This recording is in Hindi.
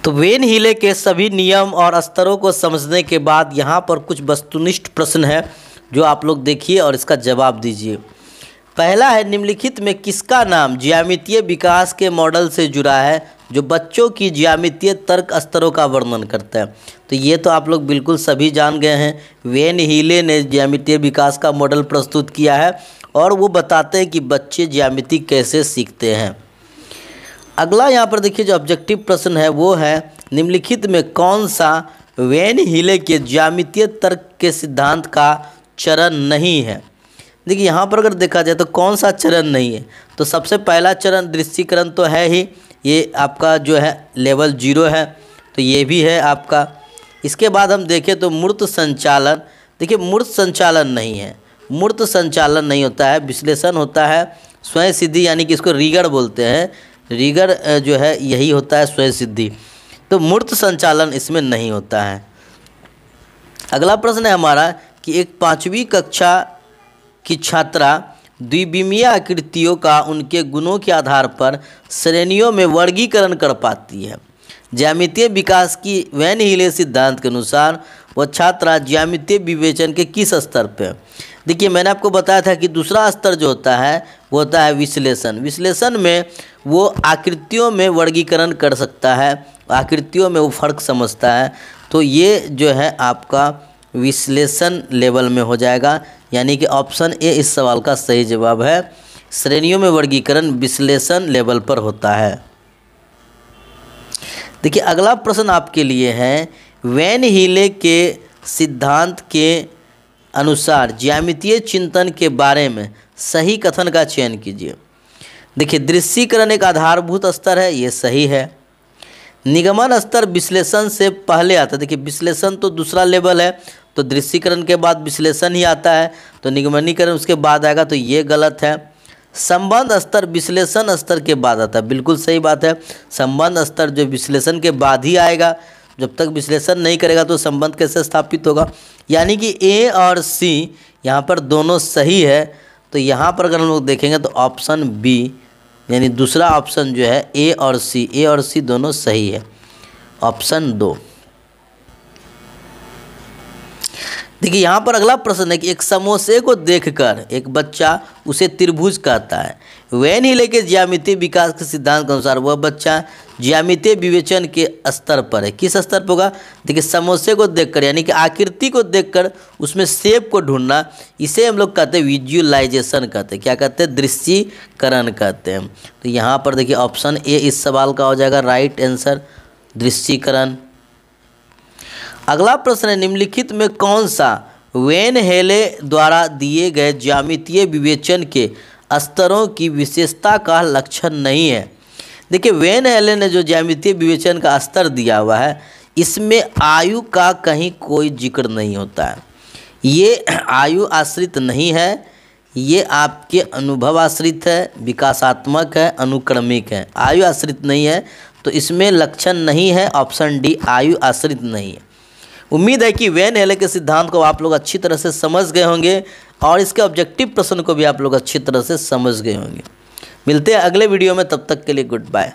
तो वेन हीले के सभी नियम और स्तरों को समझने के बाद यहाँ पर कुछ वस्तुनिष्ठ प्रश्न है जो आप लोग देखिए और इसका जवाब दीजिए। पहला है, निम्नलिखित में किसका नाम ज्यामितीय विकास के मॉडल से जुड़ा है जो बच्चों की ज्यामितीय तर्क स्तरों का वर्णन करता है। तो ये तो आप लोग बिल्कुल सभी जान गए हैं, वेन हीले ने ज्यामितीय विकास का मॉडल प्रस्तुत किया है और वो बताते हैं कि बच्चे ज्यामिति कैसे सीखते हैं। अगला यहाँ पर देखिए जो ऑब्जेक्टिव प्रश्न है वो है, निम्नलिखित में कौन सा वेन हीले के ज्यामितीय तर्क के सिद्धांत का चरण नहीं है। देखिए यहाँ पर अगर देखा जाए तो कौन सा चरण नहीं है, तो सबसे पहला चरण दृश्यीकरण तो है ही, ये आपका जो है लेवल 0 है, तो ये भी है आपका। इसके बाद हम देखें तो मूर्त संचालन, देखिए मूर्त संचालन नहीं है, मूर्त संचालन नहीं होता है, विश्लेषण होता है, स्वयं सिद्धि यानी कि इसको रीगर बोलते हैं, रीगर जो है यही होता है स्वयं सिद्धि, तो मूर्त संचालन इसमें नहीं होता है। अगला प्रश्न है हमारा कि एक 5वीं कक्षा की छात्रा द्विविमीय आकृतियों का उनके गुणों के आधार पर श्रेणियों में वर्गीकरण कर पाती है। ज्यामितीय विकास की वेन हीले सिद्धांत के अनुसार वह छात्रा ज्यामितीय विवेचन के किस स्तर पे है। देखिए मैंने आपको बताया था कि दूसरा स्तर जो होता है वो होता है विश्लेषण। विश्लेषण में वो आकृतियों में वर्गीकरण कर सकता है, आकृतियों में वो फर्क समझता है, तो ये जो है आपका विश्लेषण लेवल में हो जाएगा, यानी कि ऑप्शन ए इस सवाल का सही जवाब है। श्रेणियों में वर्गीकरण विश्लेषण लेवल पर होता है। देखिए अगला प्रश्न आपके लिए है, वेन हीले के सिद्धांत के अनुसार ज्यामितीय चिंतन के बारे में सही कथन का चयन कीजिए। देखिए दृश्यीकरण एक आधारभूत स्तर है, ये सही है। निगमन स्तर विश्लेषण से पहले आता है, देखिए विश्लेषण तो दूसरा लेवल है, तो दृश्यीकरण के बाद विश्लेषण ही आता है, तो निगमनीकरण उसके बाद आएगा, तो ये गलत है। संबंध स्तर विश्लेषण स्तर के बाद आता है, बिल्कुल सही बात है। संबंध स्तर जो विश्लेषण के बाद ही आएगा, जब तक विश्लेषण नहीं करेगा तो संबंध कैसे स्थापित होगा। यानी कि ए और सी यहाँ पर दोनों सही है, तो यहाँ पर अगर हम लोग देखेंगे तो ऑप्शन बी यानी दूसरा ऑप्शन जो है ए और सी दोनों सही है, ऑप्शन 2। देखिए यहाँ पर अगला प्रश्न है कि एक समोसे को देखकर एक बच्चा उसे त्रिभुज कहता है। वेन हीले के ज्यामितीय विकास के सिद्धांत के अनुसार वह बच्चा ज्यामितीय विवेचन के स्तर पर है, किस स्तर पर होगा। देखिए समोसे को देखकर यानी कि आकृति को देखकर उसमें शेप को ढूंढना, इसे हम लोग कहते हैं विजुअलाइजेशन कहते हैं, क्या कहते हैं, दृश्यीकरण कहते हैं। तो यहाँ पर देखिए ऑप्शन ए इस सवाल का हो जाएगा राइट आंसर, दृश्यीकरण। अगला प्रश्न है, निम्नलिखित में कौन सा वेन हीले द्वारा दिए गए ज्यामितीय विवेचन के स्तरों की विशेषता का लक्षण नहीं है। देखिए वेन हीले ने जो ज्यामितीय विवेचन का स्तर दिया हुआ है, इसमें आयु का कहीं कोई जिक्र नहीं होता है। ये आयु आश्रित नहीं है, ये आपके अनुभव आश्रित है, विकासात्मक है, अनुक्रमिक है, आयु आश्रित नहीं है, तो इसमें लक्षण नहीं है, ऑप्शन डी आयु आश्रित नहीं है। उम्मीद है कि वेन हीले के सिद्धांत को आप लोग अच्छी तरह से समझ गए होंगे और इसके ऑब्जेक्टिव प्रश्न को भी आप लोग अच्छी तरह से समझ गए होंगे। मिलते हैं अगले वीडियो में, तब तक के लिए गुड बाय।